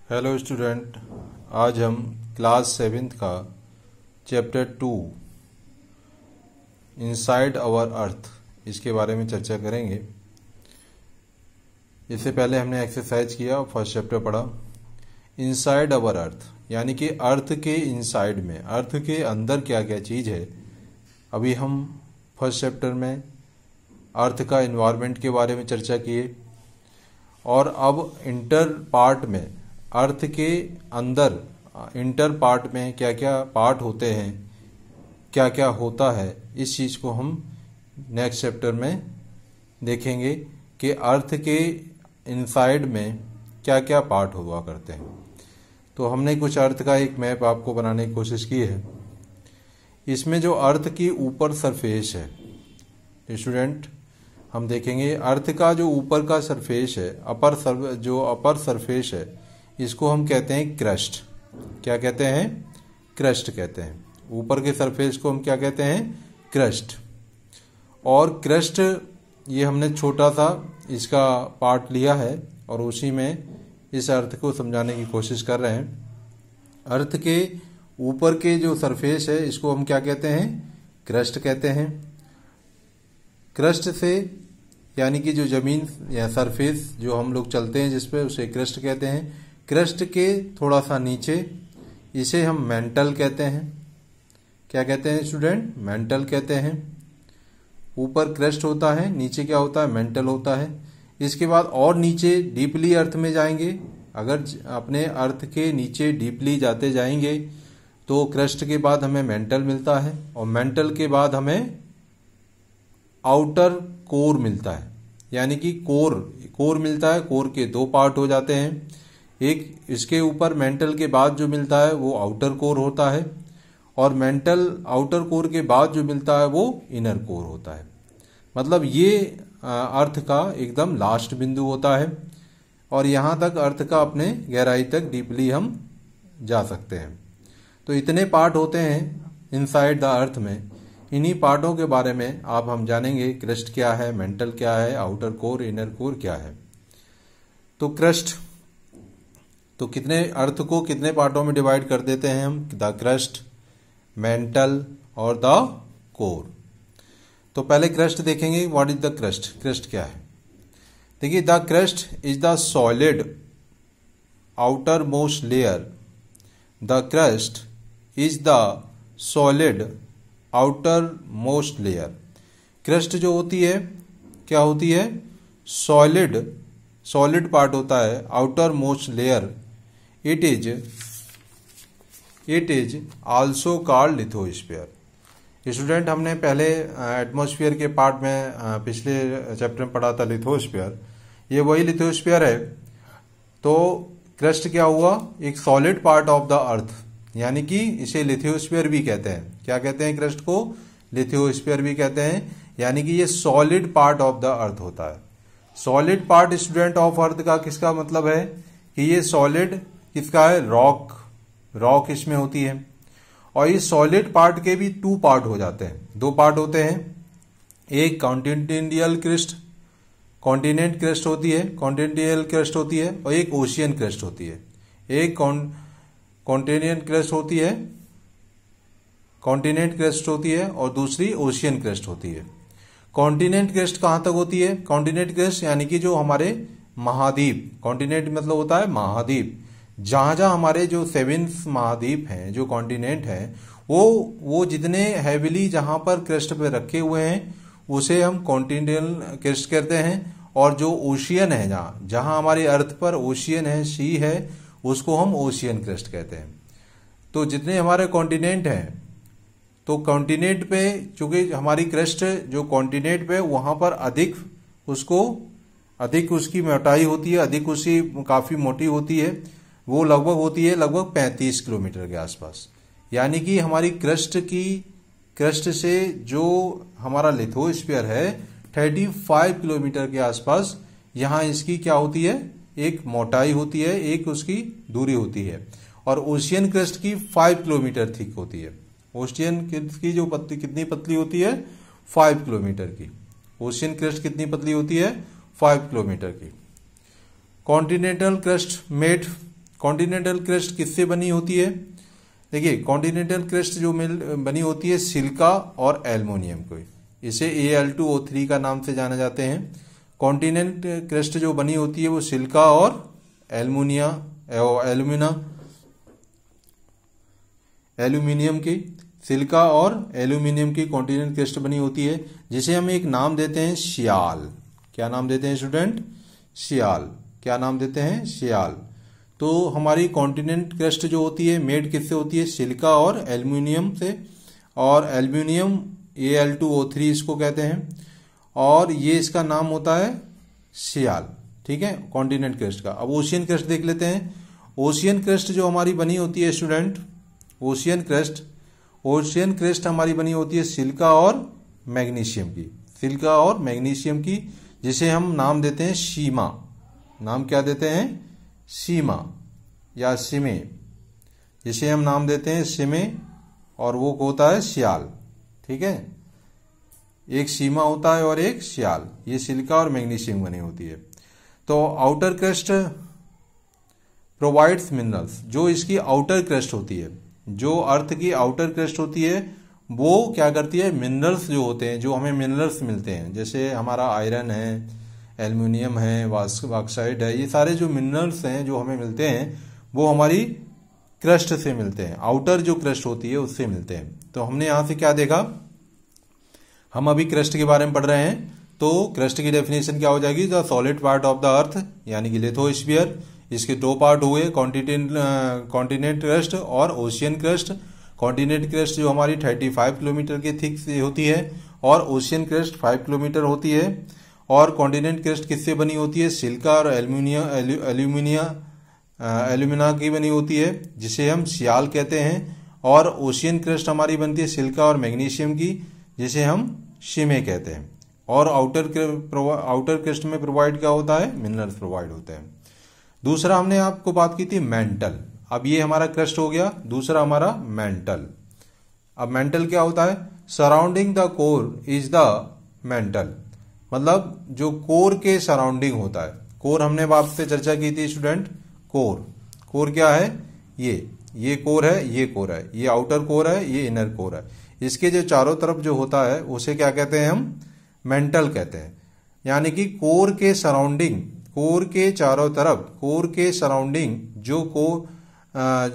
Hello student, आज हम class 7th का चैप्टर 2 इनसाइड आवर अर्थ इसके बारे में चर्चा करेंगे। इससे पहले हमने एक्सरसाइज किया, फर्स्ट चैप्टर पढ़ा। इनसाइड आवर अर्थ यानी कि अर्थ के इनसाइड में, अर्थ के अंदर क्या क्या चीज़ है। अभी हम फर्स्ट चैप्टर में अर्थ का इन्वायरमेंट के बारे में चर्चा किए और अब इंटर पार्ट में अर्थ के अंदर इंटर पार्ट में क्या क्या पार्ट होते हैं, क्या क्या होता है, इस चीज़ को हम नेक्स्ट चैप्टर में देखेंगे कि अर्थ के इनसाइड में क्या क्या पार्ट हुआ करते हैं। तो हमने कुछ अर्थ का एक मैप आपको बनाने की कोशिश की है। इसमें जो अर्थ की ऊपर सरफेस है स्टूडेंट, हम देखेंगे अर्थ का जो ऊपर का सरफेस है, अपर सरफेस है, इसको हम कहते हैं क्रस्ट। क्या कहते हैं? क्रस्ट कहते हैं। ऊपर के सरफेस को हम क्या कहते हैं? क्रस्ट। और क्रस्ट ये हमने छोटा सा इसका पार्ट लिया है और उसी में इस अर्थ को समझाने की कोशिश कर रहे हैं। अर्थ के ऊपर के जो सरफेस है इसको हम क्या कहते हैं? क्रस्ट कहते हैं। क्रस्ट से यानी कि जो जमीन या सरफेस जो हम लोग चलते हैं जिस पे, उसे क्रस्ट कहते हैं। क्रस्ट के थोड़ा सा नीचे इसे हम मेंटल कहते हैं। क्या कहते हैं स्टूडेंट? मेंटल कहते हैं। ऊपर क्रस्ट होता है, नीचे क्या होता है? मेंटल होता है। इसके बाद और नीचे डीपली अर्थ में जाएंगे। अगर अपने अर्थ के नीचे डीपली जाते जाएंगे तो क्रस्ट के बाद हमें मेंटल मिलता है और मेंटल के बाद हमें आउटर कोर मिलता है, यानी कि कोर मिलता है। कोर के दो पार्ट हो जाते हैं। एक इसके ऊपर मेंटल के बाद जो मिलता है वो आउटर कोर होता है और मेंटल आउटर कोर के बाद जो मिलता है वो इनर कोर होता है। मतलब ये अर्थ का एकदम लास्ट बिंदु होता है और यहाँ तक अर्थ का अपने गहराई तक डीपली हम जा सकते हैं। तो इतने पार्ट होते हैं इनसाइड द अर्थ में। इन्हीं पार्टों के बारे में आप हम जानेंगे। क्रस्ट क्या है, मेंटल क्या है, आउटर कोर, इनर कोर क्या है। तो क्रस्ट, तो कितने अर्थ को कितने पार्टों में डिवाइड कर देते हैं हम? द क्रस्ट, मेंटल और द कोर। तो पहले क्रस्ट देखेंगे। What is the crust? Crust क्या है? देखिए, the crust is the solid outer most layer. The crust is the solid outer most layer. Crust जो होती है क्या होती है? सॉलिड पार्ट होता है, outer most layer. It is also called lithosphere. Student, हमने पहले एटमॉस्फेयर के पार्ट में पिछले चैप्टर में पढ़ा था लिथोस्फीयर। ये वही लिथोस्फीयर है। तो क्रस्ट क्या हुआ? एक solid part of the earth, यानी कि इसे लिथोस्फीयर भी कहते हैं। क्या कहते हैं क्रस्ट को? लिथोस्फीयर भी कहते हैं। यानी कि ये solid part of the earth होता है। Solid part student of earth का किसका मतलब है कि ये सॉलिड किसका है? रॉक इसमें होती है। और ये सॉलिड पार्ट के भी टू पार्ट हो जाते हैं, दो पार्ट होते हैं। एक कॉन्टिनेंटल क्रस्ट, कॉन्टिनेंट क्रस्ट होती है, कॉन्टिनेंटल क्रस्ट होती है, और एक ओशियन क्रस्ट होती है। एक कॉन्टिनेंट क्रस्ट होती है, कॉन्टिनेंट क्रस्ट होती है और दूसरी ओशियन क्रस्ट होती है। कॉन्टिनेंट क्रस्ट कहां तक होती है? कॉन्टिनेंट क्रस्ट यानी कि जो हमारे महाद्वीप, कॉन्टिनेंट मतलब होता है महाद्वीप। जहां जहां हमारे जो 7 महाद्वीप हैं, जो कॉन्टिनेंट हैं, वो जितने हैविली जहां पर क्रस्ट पे रखे हुए हैं उसे हम कॉन्टिनेंटल क्रस्ट कहते हैं। और जो ओशियन है, जहां हमारे अर्थ पर ओशियन है, सी है, उसको हम ओशियन क्रस्ट कहते हैं। तो जितने हमारे कॉन्टिनेंट हैं, तो कॉन्टिनेंट पे चूंकि हमारी क्रस्ट जो कॉन्टिनेंट पे वहां पर अधिक उसकी मोटाई होती है, अधिक उसकी काफी मोटी होती है। वो लगभग होती है 35 किलोमीटर के आसपास। यानी कि हमारी क्रस्ट से जो हमारा लिथोस्फीयर है 35 किलोमीटर के आसपास, यहाँ इसकी क्या होती है? एक मोटाई होती है, एक उसकी दूरी होती है। और ओशियन क्रस्ट की 5 किलोमीटर थिक होती है। ओशियन की जो कितनी पतली होती है? 5 किलोमीटर की। ओशियन क्रस्ट कितनी पतली होती है? 5 किलोमीटर की। Continental crust made continental crest किससे बनी होती है? देखिए कॉन्टिनेंटल क्रेस्ट जो बनी होती है सिलिका और एल्युमिनियम को, इसे Al2O3 का नाम से जाना जाते हैं। कॉन्टिनेंट क्रेस्ट जो बनी होती है वो सिलिका और एल्यूमिनियम की, सिलिका और एल्यूमिनियम की कॉन्टिनेंट क्रेस्ट बनी होती है, जिसे हम एक नाम देते हैं सियाल। क्या नाम देते हैं स्टूडेंट? सियाल। क्या नाम देते हैं? सियाल। तो हमारी कॉन्टिनेंट क्रेस्ट जो होती है मेड किससे होती है? सिलिका और एल्यूमिनियम से, और एल्यूमिनियम Al2O3 इसको कहते हैं, और ये इसका नाम होता है सियाल। ठीक है, कॉन्टिनेंट क्रेस्ट का। अब ओशियन क्रेस्ट देख लेते हैं। ओशियन क्रेस्ट जो हमारी बनी होती है स्टूडेंट, ओशियन क्रेस्ट हमारी बनी होती है सिलिका और मैग्नीशियम की, सिलिका और मैग्नीशियम की, जिसे हम नाम देते हैं सीमा। नाम क्या देते हैं? सीमा या सिमे, जिसे हम नाम देते हैं सिमे, और वो होता है सियाल। ठीक है, एक सीमा होता है और एक सियाल। ये सिलिका और मैग्नीशियम बनी होती है। तो आउटर क्रेस्ट प्रोवाइड्स मिनरल्स, जो इसकी आउटर क्रेस्ट होती है, जो अर्थ की आउटर क्रेस्ट होती है, वो क्या करती है? मिनरल्स जो होते हैं, जो हमें मिनरल्स मिलते हैं, जैसे हमारा आयरन है, एल्युमिनियम है, बॉक्साइट है, ये सारे जो मिनरल्स हैं जो हमें मिलते हैं वो हमारी क्रस्ट से मिलते हैं, आउटर जो क्रस्ट होती है उससे मिलते हैं। तो हमने यहां से क्या देखा? हम अभी क्रस्ट के बारे में पढ़ रहे हैं। तो क्रस्ट की डेफिनेशन क्या हो जाएगी? The solid part of the earth, यानी कि लिथोस्फीयर। इसके दो पार्ट हुए, कॉन्टिनेंट क्रस्ट और ओशियन क्रस्ट। कॉन्टिनेंट क्रस्ट जो हमारी 35 किलोमीटर के थिक से होती है, और ओशियन क्रस्ट 5 किलोमीटर होती है। और कॉन्टिनेंट क्रस्ट किससे बनी होती है? सिलिका और एल्यूमिना की बनी होती है, जिसे हम सियाल कहते हैं। और ओशियन क्रस्ट हमारी बनती है सिलिका और मैग्नीशियम की, जिसे हम शिमे कहते हैं। और आउटर क्रस्ट में प्रोवाइड क्या होता है? मिनरल्स प्रोवाइड होते हैं। दूसरा हमने आपको बात की थी मेंटल। अब ये हमारा क्रस्ट हो गया, दूसरा हमारा मेंटल। अब मेंटल क्या होता है? Surrounding the core is the mental, मतलब जो कोर के सराउंडिंग होता है। कोर हमने आपसे चर्चा की थी स्टूडेंट। कोर क्या है? ये कोर है, ये कोर है, ये आउटर कोर है, ये इनर कोर है। इसके जो चारों तरफ जो होता है उसे क्या कहते हैं? हम मेंटल कहते हैं। यानी कि कोर के सराउंडिंग, कोर के चारों तरफ, कोर के सराउंडिंग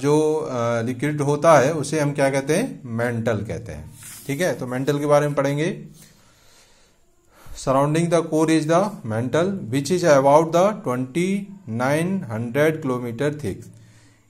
जो लिक्विड होता है उसे हम क्या कहते हैं? मेंटल कहते हैं। ठीक है, तो मेंटल के बारे में पढ़ेंगे। Surrounding the core is the mental which is about the 2900 kilometre thick.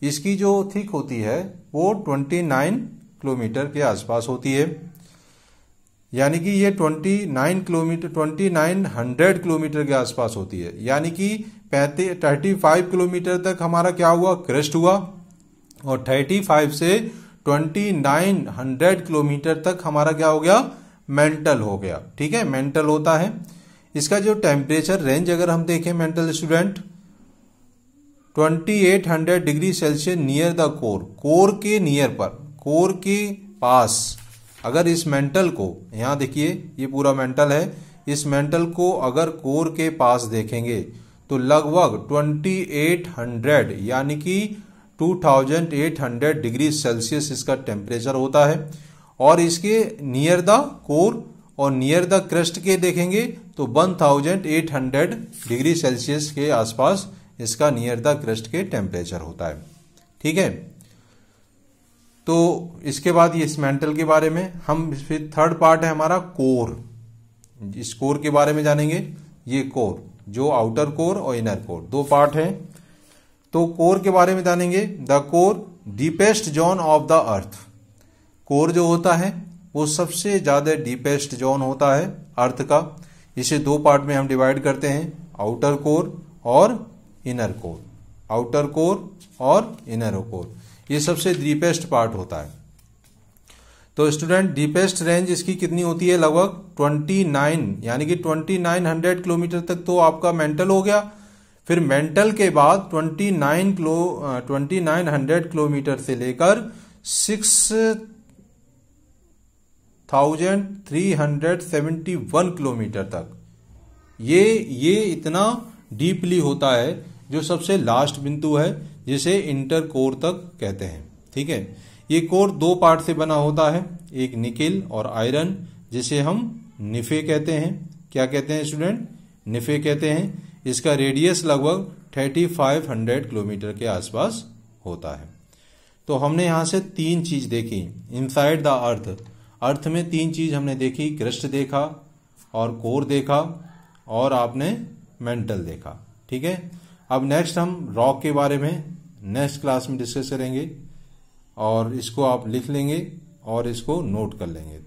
इसकी जो थिक होती है वो 29 किलोमीटर के आसपास होती है। यानी कि ये 2900 किलोमीटर के आसपास होती है। यानी कि 35 किलोमीटर तक हमारा क्या हुआ? क्रस्ट हुआ। और 35 से 2900 किलोमीटर तक हमारा क्या हो गया? मेंटल हो गया। ठीक है, मेंटल होता है। इसका जो टेम्परेचर रेंज अगर हम देखें mental student, 2800 degree Celsius near the core, core के नियर पर, कोर के पास अगर इस मेंटल को, यहां देखिए ये पूरा मेंटल है, इस मेंटल को अगर कोर के पास देखेंगे तो लगभग 2800 यानी कि 2800 डिग्री सेल्सियस इसका टेम्परेचर होता है। और इसके नियर द कोर और नियर द क्रस्ट के देखेंगे तो 1800 डिग्री सेल्सियस के आसपास इसका नियर द क्रस्ट के टेम्परेचर होता है। ठीक है, तो इसके बाद ये इस मेंटल के बारे में हम, फिर थर्ड पार्ट है हमारा कोर। इस कोर के बारे में जानेंगे। ये कोर, जो आउटर कोर और इनर कोर, दो पार्ट हैं। तो कोर के बारे में जानेंगे। The core deepest zone of the earth. Core जो होता है वो सबसे ज्यादा डीपेस्ट जोन होता है अर्थ का। इसे दो पार्ट में हम डिवाइड करते हैं, आउटर कोर और इनर कोर। आउटर कोर और इनर कोर, ये सबसे डीपेस्ट पार्ट होता है। तो स्टूडेंट डीपेस्ट रेंज इसकी कितनी होती है? लगभग 29 यानी कि 2900 किलोमीटर तक तो आपका मेंटल हो गया। फिर मेंटल के बाद 2900 किलोमीटर से लेकर 6371 किलोमीटर तक ये इतना डीपली होता है। जो सबसे लास्ट बिंदु है जिसे इंटर कोर तक कहते हैं। ठीक है, ये कोर दो पार्ट से बना होता है, एक निकेल और आयरन, जिसे हम निफे कहते हैं। क्या कहते हैं स्टूडेंट? निफे कहते हैं। इसका रेडियस लगभग 3500 किलोमीटर के आसपास होता है। तो हमने यहां से तीन चीज देखी इनसाइड द अर्थ। अर्थ में तीन चीज हमने देखी, क्रस्ट देखा और कोर देखा और आपने मेंटल देखा। ठीक है, अब नेक्स्ट हम रॉक के बारे में नेक्स्ट क्लास में डिस्कस करेंगे और इसको आप लिख लेंगे और इसको नोट कर लेंगे।